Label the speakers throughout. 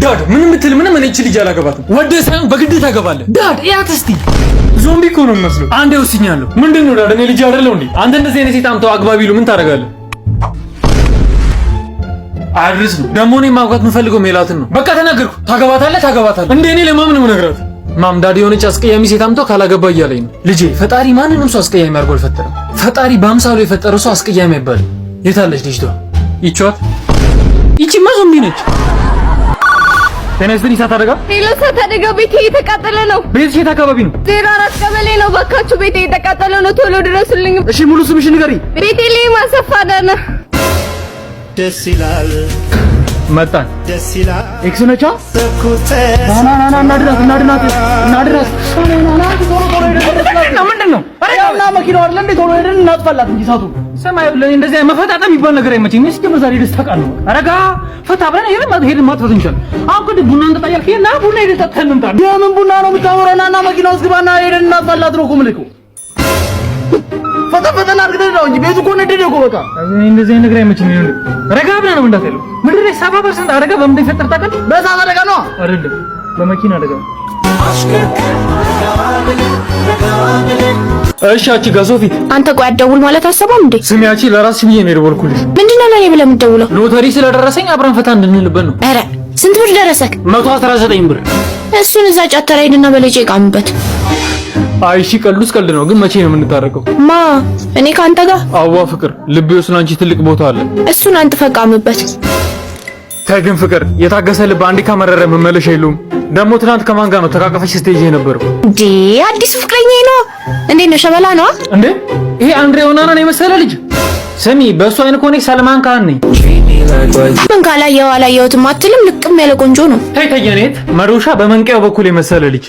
Speaker 1: ዳድ ምንም ምትል ምንም እኔ እቺ ልጅ አላገባትም። ወደ ሳይሆን በግድ ታገባለህ። ዳድ ያት እስቲ ዞምቢ እኮ ነው የሚመስለው። አንዴ ወስኛለሁ። ምንድነው ዳድ እኔ ልጅ አይደለሁ እንዴ? አንተ እንደዚህ አይነት ሴት አምተው አግባቢ ይሉ ምን ታደርጋለህ? አድርስ ነው ደግሞ እኔ ማግባት የምፈልገው ሜላትን ነው። በቃ ተናገርኩ። ታገባታለህ እንዴ? እኔ ለማምን ነው ነግራት ማም ዳድ የሆነች አስቀያሚ ሴት አምተው ካላገባ እያለኝ ነው። ልጄ ፈጣሪ ማንንም ሰው አስቀያሚ አድርጎ አልፈጠረም። ፈጣሪ በአምሳሉ የፈጠረው ሰው አስቀያሚ አይባልም። የታለች ልጅቷ? ይቻት ይቺማ ዞምቢ ነች። ተነስተን እሳት አደጋ
Speaker 2: እሳት አደጋ ቤቴ እየተቃጠለ ነው።
Speaker 1: ቤትሽ የት አካባቢ ነው?
Speaker 2: 04 ቀበሌ ነው። ባካችሁ ቤቴ እየተቃጠለ ነው፣ ቶሎ ድረሱልኝ።
Speaker 1: እሺ ሙሉ ስምሽ ንገሪ።
Speaker 2: ቤቴ ላይ ማሰፋዳና
Speaker 3: ደስ ይላል
Speaker 1: መጣን
Speaker 3: ደስ ይላል
Speaker 1: ኤክስ ነቻ ና እናድናት ምንድነው? አረጋውና መኪናው አይደል እንዴ? ቶሎ ሄደን እናጥፋላት እንጂ እሳቱ ሰማይ ለኔ እንደዚህ መፈጣጠም የሚባል ነገር አይመችኝ። እስኪ በዛሬ ደስታ ቃል ነው። አረጋ ፈታ ብለን ሄደን ማጥፋት እንችላለን። አሁን ግን ቡና እንጠጣ ያልከኝ እና ቡና ሄደን ጠጥተን እንምጣ። የምን ቡና ነው የምታወራና? እና መኪናው ውስጥ ግባና ሄደን እናጥፋላት ነው እኮ የምልህ። ፈጠን አድርገን ነው እንጂ ቤቱ እኮ ነደደ እኮ በቃ። እንደዚህ ነገር አይመችኝ ነው። ረጋ ብለን ነው እንዳትለው። ምድር ላይ 70% አደጋ በምን እንደፈጠረ ታውቃለህ? በእሳት አደጋ ነው አይደለም፣ በመኪና አደጋ። እሺ አቺ ጋር ሶፊ፣ አንተ ቆይ አትደውል ማለት አሰባም እንዴ? ስሚያቺ ለራስሽ ብዬ ነው የደወልኩልሽ። ምንድነው ለኔ ብለህ የምትደውለው? ሎተሪ ስለደረሰኝ አብረን ፈታ እንድንልበት ነው። ኧረ ስንት ብር ደረሰክ? 119 ብር። እሱን እዛ ጫተራ ሄድና በለጨ ቃምበት። አይ እሺ ቀልዱስ ቀልድ ነው፣ ግን መቼ ነው የምንታረቀው? ማ እኔ ካንተ ጋር? አዋ ፍቅር፣ ልቤ ውስጥ አንቺ ትልቅ ቦታ አለ። እሱን አንተ ፈቃምበት። ግን ፍቅር የታገሰ ልብ አንዴ ካመረረ መመለሻ የለውም። ደግሞ ትናንት ከማን ጋር ነው ተቃቀፈሽ ስቴጅ የነበረው? እንዴ አዲስ ፍቅረኛ ነው እንዴ? ነው ሸበላ ነው እንዴ? ይሄ አንድሬ ኦናና ነው የመሰለ ልጅ። ስሚ በእሱ አይነት ኮኔክ ሰልማን ካን ነኝ። ምን ካላየው አላየሁትም አትልም? ልቅም ያለ ቆንጆ ነው። ተይ ተየኔት መዶሻ በመንቀያው በኩል የመሰለ ልጅ።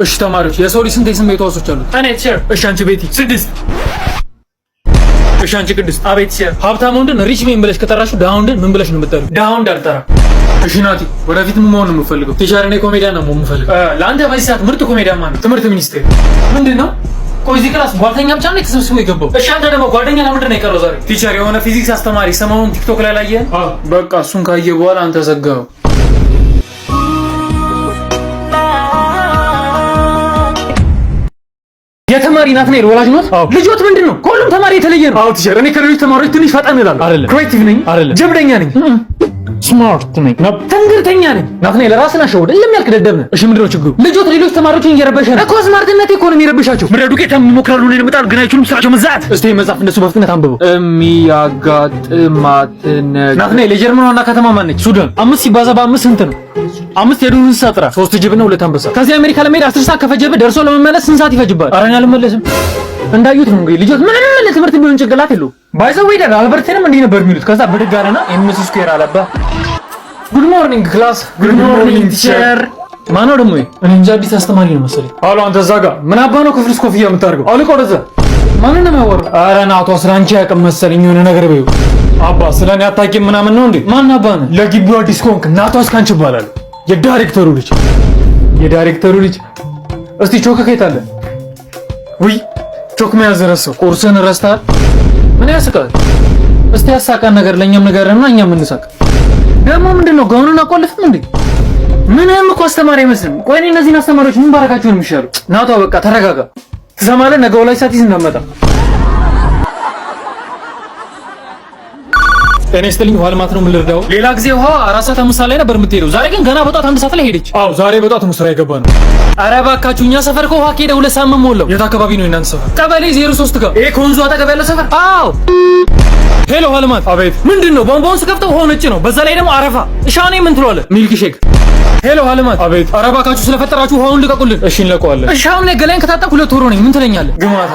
Speaker 1: እሺ ተማሪዎች የሰው ልጅ ስንት የስሜት ሕዋሶች አሉት? እኔ ቲቸር። እሺ አንቺ ቤቲ? 6። እሺ አንቺ ቅድስት? አቤት ቲቸር። ሀብታም ወንድን ሪች ሜን ብለሽ ከጠራሽው ዳውን ወንድን ምን ብለሽ ነው የምትጠሪው? ዳውን እንዳልጠራ። እሺ ናቲ ወደፊት ምን መሆን ነው የምፈልገው? ቲቸር እኔ ኮሜዲያን ነው የምፈልገው። ለአንተ በዚህ ሰዓት ምርጥ ኮሜዲያን ማለት ትምህርት ሚኒስቴር። ምንድነው? ቆይ እዚህ ክላስ ጓደኛ ብቻ ነው ተሰብስቦ የገባው? እሺ አንተ ደግሞ ጓደኛ ለምንድን ነው የቀረው ዛሬ? ቲቸር የሆነ ፊዚክስ አስተማሪ ሰሞኑን ቲክቶክ ላይ ላየህ? በቃ እሱን ካየ በኋላ አንተ ዘጋው። የተማሪ ናት ነው ወላጅ ናት። ልጆት ምንድነው? ከሁሉም ተማሪ የተለየ ነው። አዎ ቲቸር፣ እኔ ከሌሎች ተማሪዎች ትንሽ ፈጣን እላለሁ። አይደለም ክሬቲቭ ነኝ፣ አይደለም ጀብደኛ ነኝ፣ ስማርት ነኝ፣ ትንግርተኛ ነኝ። ናት ነው ለራስህ ናሸውደ ለሚያልክ ደደብ ነህ። እሺ ምንድነው ችግሩ? ልጆት ሌሎች ተማሪዎችን እየረበሸ ነው እኮ። ስማርትነቴ እኮ ነው የሚረብሻቸው። ምድረ ዱቄት ይሞክራሉ ነው የመጣሉ፣ ግን አይችሉም ስራቸው መዛት። እስቲ መጻፍ እንደሱ በፍጥነት አንብበው። የሚያጋጥማት ነገር ናት ነው። የጀርመን ዋና ከተማ ማን ነች? ሱዳን። 5 ሲባዛ በ5 ስንት ነው? 5 የዱር እንስሳ ጥራ። 3 ጅብና 2 አንበሳ። ከዚህ አሜሪካ ለመሄድ 10 ሰዓት ከፈጀብህ ደርሶ ለመመለስ ስንት ሰዓት ይፈጅባል? ኧረ እኔ አልመለስም። እንዳዩት ነው እንግዲህ ልጆት ምንም ለትምህርት ቢሆን ጭንቅላት የለውም። ባይዘው ይደር አልበርትንም እንዲህ ነበር የሚሉት። ከዛ ብድግ አለና ኤምኤስ ስኩዌር አለባ። ጉድ ሞርኒንግ ክላስ። ጉድ ሞርኒንግ ቲቸር። ማነው ደግሞ? እኔ እንጃ አዲስ አስተማሪ ነው መሰለኝ። አሎ አንተ እዛ ጋር ምን አባ ነው ክፍልስ ኮፍያ የምታደርገው? አውልቆ ወደዛ። ማንን ነው የሚያወራው? ኧረ ናቷ ስላንቺ ያውቅም መሰለኝ የሆነ ነገር በይው። አባ ስለኔ አታውቂም ምናምን ነው እንዴ? ማን አባ ነው? ለግቢው አዲስ ኮንክ ናቷ እስካንቺ ይባላል። የዳይሬክተሩ ልጅ። የዳይሬክተሩ ልጅ። እስቲ ቾክ ከየት አለ? ውይ ቾክ መያዝ ረሳው። ቁርስን ረስተሃል? ምን ያስቃል? እስቲ ያሳቃን ነገር ለኛም ነገርና እኛም እንሳቅ። ደግሞ ምንድነው ጋውኑን አቆልፍም እንዴ? ምንም እኮ አስተማሪ አይመስልም። ቆይ እኔ እነዚህን አስተማሪዎች ምን ባረካቸው ነው የሚሻለው? ናቷ በቃ ተረጋጋ። ትሰማለህ? ነገ ላይ ሳትይዝ እንዳመጣ። እኔ ስትልኝ ውሃ ልማት ነው ምን ልርዳው? ሌላ ጊዜ ውሃ 4 ሰዓት 5 ሰዓት ላይ ነበር የምትሄደው። ዛሬ ግን ገና በጧት 1 ሰዓት ላይ ሄደች። አዎ ዛሬ በጧት ነው ስራ የገባ ነው። ኧረ እባካችሁ እኛ ሰፈር ከውሃ ከሄደ 2 ሰዓት ሞላው። የት አካባቢ ነው የእናንተ ሰፈር? ቀበሌ 03 ጋር። ይሄ ከወንዙ አጠገብ ያለ ሰፈር? አዎ። ሄሎ ውሃ ልማት። አቤት። ምንድነው? ቧንቧውን ስከፍተው ውሃው ነጭ ነው። በዛ ላይ ደግሞ አረፋ። እሻኔ ምን ትሏለህ? ሚልክ ሼክ። ሄሎ ውሃ ልማት። አቤት። ኧረ እባካችሁ ስለፈጠራችሁ ውሃውን ልቀቁልን። እሺ እንለቀዋለን። እሺ አሁን ገላይን ከታጠብኩ 2 ወር ነኝ። ምን ትለኛለህ? ግማታ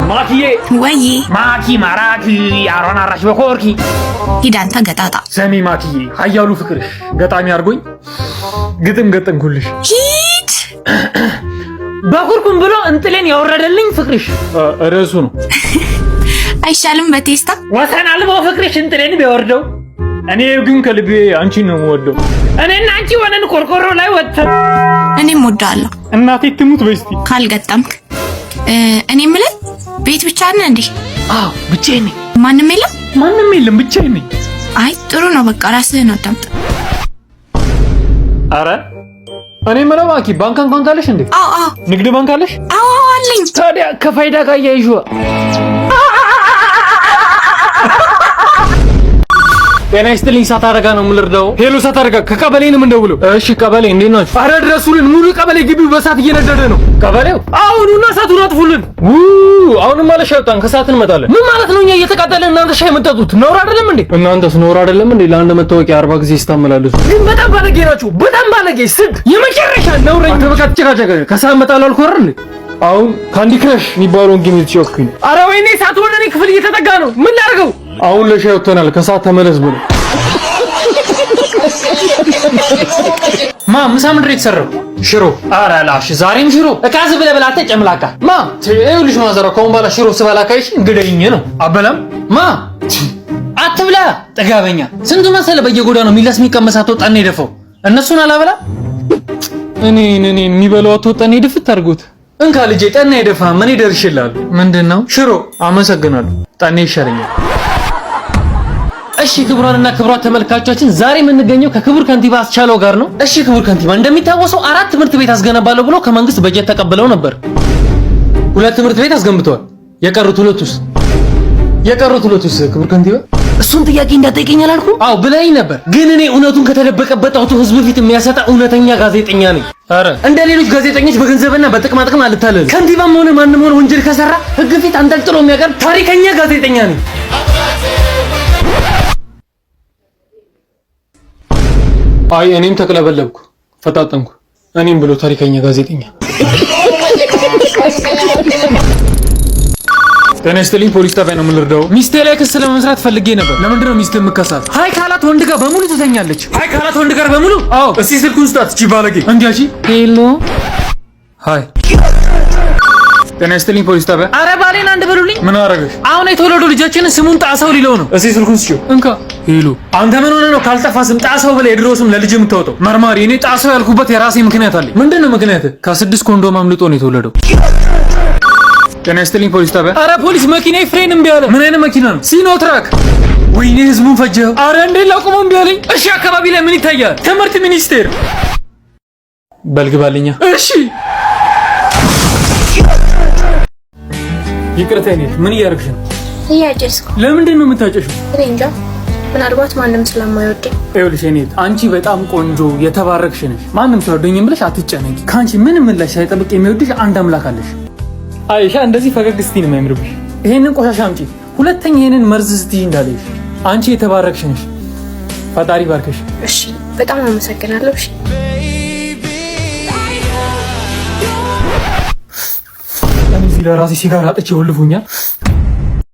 Speaker 1: ማኪዬ
Speaker 4: ወይ
Speaker 1: ማኪ ማራኪ አሮና አራሽ በኮርኪ
Speaker 4: ሂድ አንተ ገጣጣ።
Speaker 1: ሰሚ ማኪዬ ሀያሉ ፍቅርሽ ገጣሚ አድርጎኝ ግጥም ገጠምኩልሽ።
Speaker 4: ሂድ
Speaker 1: በኩርኩም ብሎ እንጥሌን ያወረደልኝ ፍቅርሽ ርዕሱ ነው።
Speaker 4: አይሻልም በቴስታ
Speaker 1: ወሰን አልባው ፍቅርሽ እንጥሌን ቢያወርደው፣ እኔ ግን ከልቤ አንቺን ነው የምወደው። እኔና አንቺ ሆነን ቆርቆሮ ላይ ወጥተን
Speaker 4: እኔም ወዳለሁ።
Speaker 1: እናቴ ትሙት በስቲ
Speaker 4: ካልገጠምክ እኔ የምልህ ቤት ብቻ ነህ እንዴ?
Speaker 1: አዎ ብቻዬን ነኝ።
Speaker 4: ማንም የለም?
Speaker 1: ማንም የለም ብቻዬን ነኝ።
Speaker 4: አይ ጥሩ ነው በቃ ራስህን አዳምጥ።
Speaker 1: አረ እኔ የምለው ባንክ አካውንት አለሽ እንዴ?
Speaker 4: አዎ
Speaker 1: ንግድ ባንክ አለሽ?
Speaker 4: አዎ አለኝ።
Speaker 1: ታዲያ ከፋይዳ ጋር ያይዥዋ። ጤና ይስጥልኝ። እሳት አደጋ ነው የምልርዳው። ሄሎ እሳት አደጋ ከቀበሌ ነው የምንደውለው። እሺ ቀበሌ እንዴት ናችሁ? አረ ድረሱልን፣ ሙሉ ቀበሌ ግቢው በእሳት እየነደደ ነው። ቀበሌው አሁኑና እሳቱን አጥፉልን። አሁንም አለ ሸውጣን ከእሳት እንመጣለን። ምን ማለት ነው? እኛ እየተቃጠለን እናንተ ሻይ የምትጠጡት ነውር አይደለም እንዴ? እናንተስ ነውር አይደለም እንዴ? ለአንድ መታወቂያ 40 ጊዜ ስታመላልሱ ግን በጣም ባለጌ ናችሁ። በጣም ባለጌ ስድ የመጨረሻ ነውረኛ። ተበቃ ተጨቃጨቀ ከእሳት እመጣለሁ አልኩህ አይደል? አሁን ካንዲ ክራሽ የሚባለውን ጌም እየተጫወትኩኝ ነው። አረ ወይኔ እሳት ወደ እኔ ክፍል እየተጠጋ ነው። ምን ላድርገው? አሁን ለሻይ ወጥተናል። ከሰዓት ተመለስ ብሎ ምሳ ምንድን ነው የተሰራው? ሽሮ። ኧረ ላሽ ዛሬም ሽሮ እቃዝ ብለህ ብላ ተጨምላቃ ይኸውልሽ ማዘሯ ከአሁን በኋላ ሽሮ ስበላ ካይሽ እንግደኝ ነው። አበላም አትብላ ጥጋበኛ። ስንቱ መሰለ በየጎዳናው የሚለስ የሚቀመስ አትወጣና የደፈው እነሱን አላበላ እኔ የሚበላው አትወጣና የድፍት አድርጎት እንካ ልጄ ጠና የደፋ ምን ይደርሽላል? ምንድነው? ሽሮ። አመሰግናለሁ። ጠኔ ይሻለኛል። እሺ ክቡራንና ክቡራት ተመልካቾቻችን ዛሬ የምንገኘው ከክቡር ከንቲባ አስቻለው ጋር ነው። እሺ ክቡር ከንቲባ እንደሚታወሰው 4 ትምህርት ቤት አስገነባለሁ ብሎ ከመንግስት በጀት ተቀብለው ነበር። 2 ትምህርት ቤት አስገንብተዋል። የቀሩት ሁለቱስ ክቡር ከንቲባ? እሱን ጥያቄ እንዳጠይቀኝ አላልኩም? አዎ ብለኸኝ ነበር። ግን እኔ እውነቱን ከተደበቀበት አውቶ ህዝብ ፊት የሚያሰጣ እውነተኛ ጋዜጠኛ ነኝ። አረ እንደ ሌሎች ጋዜጠኞች በገንዘብና በጥቅማ ጥቅም አልታለልም። ከንቲባም ሆነ ማንም ሆነ ወንጀል ከሰራ ህግ ፊት አንጠልጥሎ የሚያቀርብ ታሪከኛ ጋዜጠኛ ነኝ። አይ እኔም ተቅለበለብኩ፣ ፈጣጠንኩ። እኔም ብሎ ታሪከኛ ጋዜጠኛ። ጤና ይስጥልኝ፣ ፖሊስ ጣቢያ ነው የምልርዳው። ሚስቴ ላይ ክስ ለመመስራት ፈልጌ ነበር። ለምንድን ነው ሚስት የምከሳት? ሃይ ካላት ወንድ ጋር በሙሉ ትተኛለች። ሃይ ካላት ወንድ ጋር በሙሉ? አዎ። እስቲ ስልኩን ስጣት እቺ ባለጌ። እንዲያሺ ሄሎ፣ ሃይ ጤና ይስጥልኝ፣ ፖሊስ ጣቢያ። አረ ባሌን አንድ በሉልኝ። ምን አረገሽ? አሁን የተወለደው ልጃችንን ስሙን ጣሰው ሊለው ነው። እስቲ ስልኩን ስጪው። እንካ። ሄሎ፣ አንተ ምን ሆነ ነው ካልጠፋ ስም ጣሰው ብለህ የድሮ ስም ለልጅ የምታወጣው? መርማሪ፣ እኔ ጣሰው ያልኩበት የራሴ ምክንያት አለኝ። ምንድን ነው ምክንያት? ከ6 ኮንዶም አምልጦ ነው የተወለደው። ጤና ይስጥልኝ፣ ፖሊስ ጣቢያ። አረ ፖሊስ፣ መኪናዬ ፍሬን እምቢ አለ። ምን አይነት መኪና ነው? ሲኖትራክ። ወይኔ ህዝቡን ፈጀው። አረ እንዴ ላቁመው እምቢ አለኝ። እሺ አካባቢ ላይ ምን ይታያል? ትምህርት ሚኒስቴር። በልግባልኛ። እሺ ይቅርታ ነኝ። ምን እያደረግሽ ነው?
Speaker 2: እያጨስኩ።
Speaker 1: ለምንድን ነው የምታጨሽው?
Speaker 2: እንጃ፣ ምናልባት ማንም ስለማይወደኝ።
Speaker 1: ይኸውልሽ እኔት አንቺ በጣም ቆንጆ የተባረክሽ ነሽ። ማንም ሰው ወደኝም ብለሽ አትጨነቂ። ካንቺ ምንም ምላሽ ሳይጠብቅ የሚወድሽ አንድ አምላክ አለሽ። አይሻ እንደዚህ ፈገግ ስትይ ነው የሚያምርብሽ። ይሄንን ቆሻሻ አምጪ። ሁለተኛ ይሄንን መርዝ ስትይ እንዳለሽ። አንቺ የተባረክሽ ነሽ። ፈጣሪ ባርከሽ።
Speaker 2: እሺ፣ በጣም አመሰግናለሁ። እሺ
Speaker 1: እዚህ ለራሴ ሲጋራ አጥቼ ወልፉኛል።